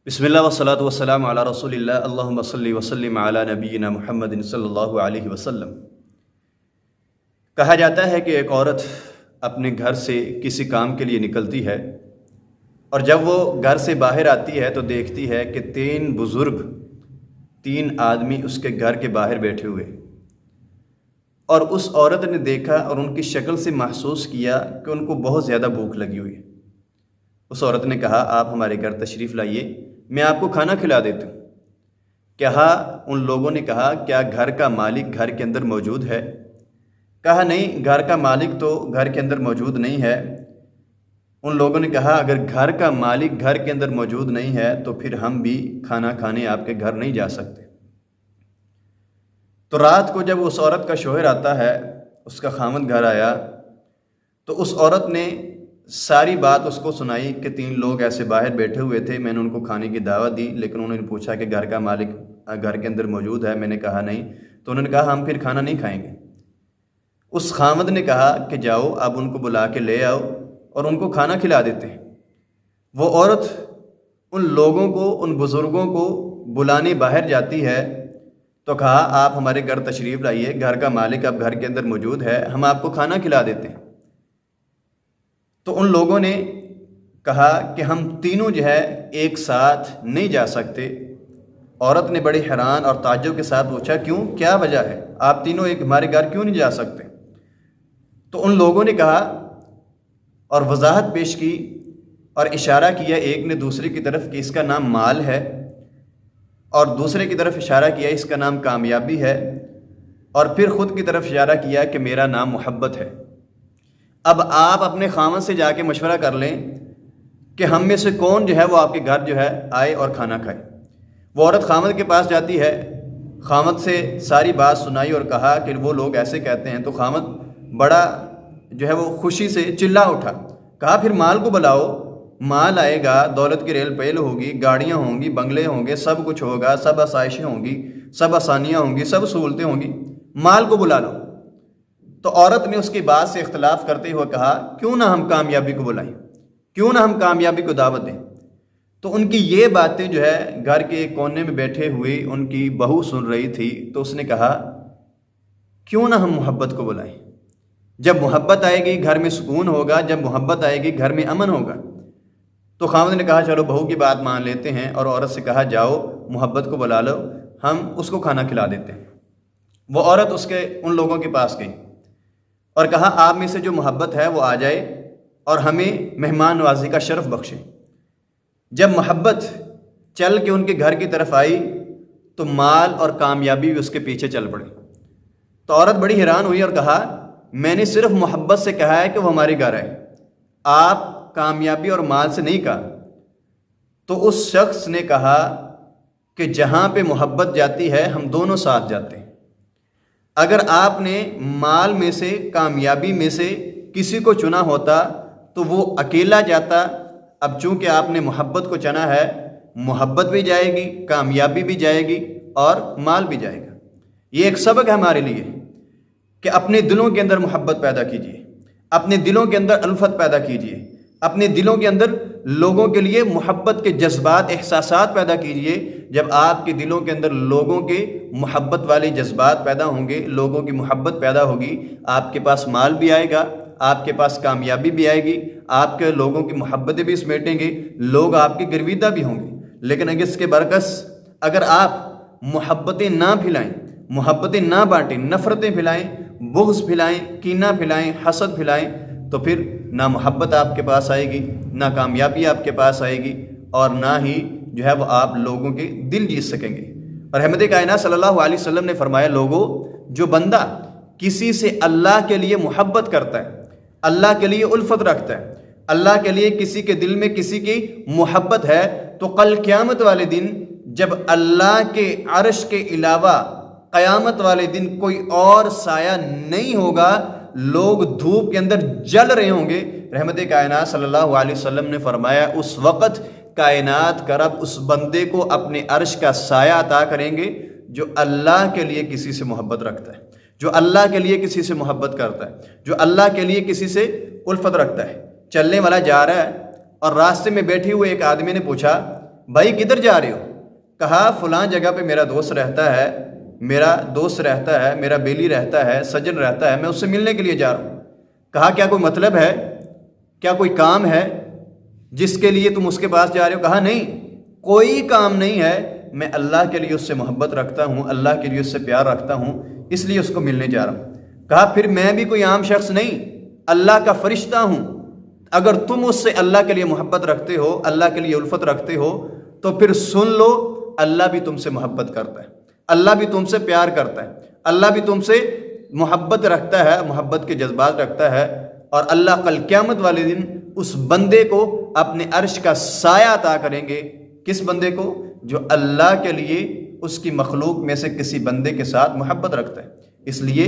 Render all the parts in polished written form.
بسم اللہ والصلاۃ والسلام علی رسول اللہ اللہم صلی وسلم علی نبینا محمد صلی اللہ علیہ وسلم۔ کہا جاتا ہے کہ ایک عورت اپنے گھر سے کسی کام کے لیے نکلتی ہے اور جب وہ گھر سے باہر آتی ہے تو دیکھتی ہے کہ تین آدمی اس کے گھر کے باہر بیٹھے ہوئے، اور اس عورت نے دیکھا اور ان کی شکل سے محسوس کیا کہ ان کو بہت زیادہ بھوک لگی ہوئی ہے۔ اس عورت نے کہا آپ ہمارے گھر تشریف لائیے، میں آپ کو کھانا کھلا دیتی ہوں۔ کہا ان لوگوں نے کہا کیا گھر کا مالک گھر کے اندر موجود ہے؟ کہا نہیں، گھر کا مالک تو گھر کے اندر موجود نہیں ہے۔ ان لوگوں نے کہا اگر گھر کا مالک گھر کے اندر موجود نہیں ہے تو پھر ہم بھی کھانا کھانے آپ کے گھر نہیں جا سکتے۔ تو رات کو جب اس عورت کا شوہر آتا ہے، اس کا خاوند گھر آیا، تو اس عورت نے ساری بات اس کو سنائی کہ تین لوگ ایسے باہر بیٹھے ہوئے تھے، میں نے ان کو کھانے کی دعوت دی، لیکن انہوں نے پوچھا کہ گھر کا مالک گھر کے اندر موجود ہے، میں نے کہا نہیں، تو انہوں نے کہا ہم پھر کھانا نہیں کھائیں گے۔ اس خاوند نے کہا کہ جاؤ اب ان کو بلا کے لے آؤ اور ان کو کھانا کھلا دیتے ہیں۔ وہ عورت ان لوگوں کو، ان بزرگوں کو بلانے باہر جاتی ہے تو کہا آپ ہمارے گھر تشریف لائیے، گھر کا مالک اب گھر کے اندر موجود ہے، ہم آپ کو کھانا کھلا دیتے ہیں۔ تو ان لوگوں نے کہا کہ ہم تینوں جو ہے ایک ساتھ نہیں جا سکتے۔ عورت نے بڑے حیران اور تعجب کے ساتھ پوچھا کیوں، کیا وجہ ہے، آپ تینوں ایک ہمارے گھر کیوں نہیں جا سکتے؟ تو ان لوگوں نے کہا اور وضاحت پیش کی اور اشارہ کیا ایک نے دوسرے کی طرف کہ اس کا نام مال ہے، اور دوسرے کی طرف اشارہ کیا اس کا نام کامیابی ہے، اور پھر خود کی طرف اشارہ کیا کہ میرا نام محبت ہے۔ اب آپ اپنے خاوند سے جا کے مشورہ کر لیں کہ ہم میں سے کون جو ہے وہ آپ کے گھر جو ہے آئے اور کھانا کھائے۔ وہ عورت خاوند کے پاس جاتی ہے، خاوند سے ساری بات سنائی اور کہا کہ وہ لوگ ایسے کہتے ہیں۔ تو خاوند بڑا جو ہے وہ خوشی سے چلا اٹھا، کہا پھر مال کو بلاؤ، مال آئے گا، دولت کی ریل پیل ہوگی، گاڑیاں ہوں گی، بنگلے ہوں گے، سب کچھ ہوگا، سب آسائشیں ہوں گی، سب آسانیاں ہوں گی، سب سہولتیں ہوں گی، مال کو بلا لو۔ تو عورت نے اس کی بات سے اختلاف کرتے ہوئے کہا کیوں نہ ہم کامیابی کو بلائیں، کیوں نہ ہم کامیابی کو دعوت دیں۔ تو ان کی یہ باتیں جو ہے گھر کے ایک کونے میں بیٹھے ہوئے ان کی بہو سن رہی تھی، تو اس نے کہا کیوں نہ ہم محبت کو بلائیں، جب محبت آئے گی گھر میں سکون ہوگا، جب محبت آئے گی گھر میں امن ہوگا۔ تو خاوند نے کہا چلو بہو کی بات مان لیتے ہیں، اور عورت سے کہا جاؤ محبت کو بلا لو، ہم اس کو کھانا کھلا دیتے ہیں۔ وہ عورت ان لوگوں کے پاس گئی اور کہا آپ میں سے جو محبت ہے وہ آ جائے اور ہمیں مہمان نوازی کا شرف بخشے۔ جب محبت چل کے ان کے گھر کی طرف آئی تو مال اور کامیابی بھی اس کے پیچھے چل پڑے۔ تو عورت بڑی حیران ہوئی اور کہا میں نے صرف محبت سے کہا ہے کہ وہ ہمارے گھر آئے، آپ کامیابی اور مال سے نہیں کہا۔ تو اس شخص نے کہا کہ جہاں پہ محبت جاتی ہے ہم دونوں ساتھ جاتے ہیں۔ اگر آپ نے مال میں سے، کامیابی میں سے کسی کو چنا ہوتا تو وہ اکیلا جاتا، اب چونکہ آپ نے محبت کو چنا ہے، محبت بھی جائے گی، کامیابی بھی جائے گی اور مال بھی جائے گا۔ یہ ایک سبق ہے ہمارے لیے کہ اپنے دلوں کے اندر محبت پیدا کیجیے، اپنے دلوں کے اندر الفت پیدا کیجیے، اپنے دلوں کے اندر لوگوں کے لیے محبت کے جذبات، احساسات پیدا کیجیے۔ جب آپ کے دلوں کے اندر لوگوں کے محبت والے جذبات پیدا ہوں گے، لوگوں کی محبت پیدا ہوگی، آپ کے پاس مال بھی آئے گا، آپ کے پاس کامیابی بھی آئے گی، آپ کے لوگوں کی محبتیں بھی سمیٹیں گے، لوگ آپ کے گرویدہ بھی ہوں گے۔ لیکن اگر اس کے برعکس اگر آپ محبتیں نہ پھلائیں، محبتیں نہ بانٹیں، نفرتیں پھلائیں، بغض پھلائیں، کینہ پھلائیں، حسد پھلائیں، تو پھر نہ محبت آپ کے پاس آئے گی، نہ کامیابی آپ کے پاس آئے گی، اور نہ ہی جو ہے وہ آپ لوگوں کے دل جیت سکیں گے۔ اور رحمت کائنات صلی اللہ علیہ وسلم نے فرمایا لوگوں، جو بندہ کسی سے اللہ کے لیے محبت کرتا ہے، اللہ کے لیے الفت رکھتا ہے، اللہ کے لیے کسی کے دل میں کسی کی محبت ہے، تو کل قیامت والے دن جب اللہ کے عرش کے علاوہ قیامت والے دن کوئی اور سایہ نہیں ہوگا، لوگ دھوپ کے اندر جل رہے ہوں گے، رحمت کائنات صلی اللہ علیہ وسلم نے فرمایا اس وقت کائنات کا رب اس بندے کو اپنے عرش کا سایہ عطا کریں گے جو اللہ کے لیے کسی سے محبت رکھتا ہے، جو اللہ کے لیے کسی سے محبت کرتا ہے، جو اللہ کے لیے کسی سے الفت رکھتا ہے۔ چلنے والا جا رہا ہے اور راستے میں بیٹھے ہوئے ایک آدمی نے پوچھا بھائی کدھر جا رہے ہو؟ کہا فلاں جگہ پہ میرا دوست رہتا ہے، میرا بیلی رہتا ہے، سجن رہتا ہے، میں اس سے ملنے کے لیے جا رہا ہوں۔ کہا کیا کوئی مطلب ہے، کیا کوئی کام ہے جس کے لیے تم اس کے پاس جا رہے ہو؟ کہا نہیں، کوئی کام نہیں ہے، میں اللہ کے لیے اس سے محبت رکھتا ہوں، اللہ کے لیے اس سے پیار رکھتا ہوں، اس لیے اس کو ملنے جا رہا ہوں۔ کہا پھر میں بھی کوئی عام شخص نہیں، اللہ کا فرشتہ ہوں، اگر تم اس سے اللہ کے لیے محبت رکھتے ہو، اللہ کے لیے الفت رکھتے ہو، تو پھر سن لو، اللہ بھی تم سے محبت کرتا ہے، اللہ بھی تم سے پیار کرتا ہے، اللہ بھی تم سے محبت رکھتا ہے، محبت کے جذبات رکھتا ہے، اور اللہ کل قیامت والے دن اس بندے کو اپنے عرش کا سایہ عطا کریں گے۔ کس بندے کو؟ جو اللہ کے لیے اس کی مخلوق میں سے کسی بندے کے ساتھ محبت رکھتا ہے۔ اس لیے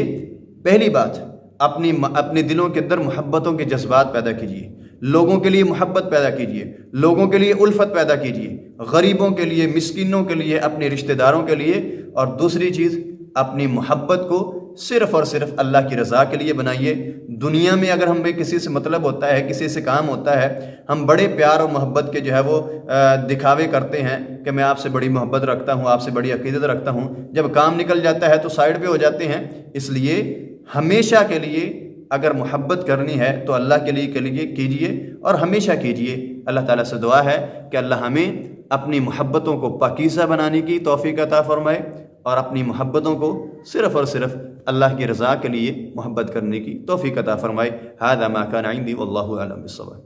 پہلی بات، اپنے دلوں کے اندر محبتوں کے جذبات پیدا کیجیے، لوگوں کے لیے محبت پیدا کیجیے، لوگوں کے لیے الفت پیدا کیجیے، غریبوں کے لیے، مسکینوں کے لیے، اپنے رشتہ داروں کے لیے۔ اور دوسری چیز، اپنی محبت کو صرف اور صرف اللہ کی رضا کے لیے بنائیے۔ دنیا میں اگر ہمیں کسی سے مطلب ہوتا ہے، کسی سے کام ہوتا ہے، ہم بڑے پیار اور محبت کے جو ہے وہ دکھاوے کرتے ہیں کہ میں آپ سے بڑی محبت رکھتا ہوں، آپ سے بڑی عقیدت رکھتا ہوں، جب کام نکل جاتا ہے تو سائڈ پہ ہو جاتے ہیں۔ اس لیے ہمیشہ کے لیے اگر محبت کرنی ہے تو اللہ کے لیے کیجیے، اور ہمیشہ کیجیے۔ اللہ تعالیٰ سے دعا ہے کہ اللہ ہمیں اپنی محبتوں کو پاکیزہ بنانے کی توفیق عطا فرمائے، اور اپنی محبتوں کو صرف اور صرف اللہ کی رضا کے لیے محبت کرنے کی توفیق عطا فرمائے۔ ھذا ما کان عندی واللہ اعلم بالصواب۔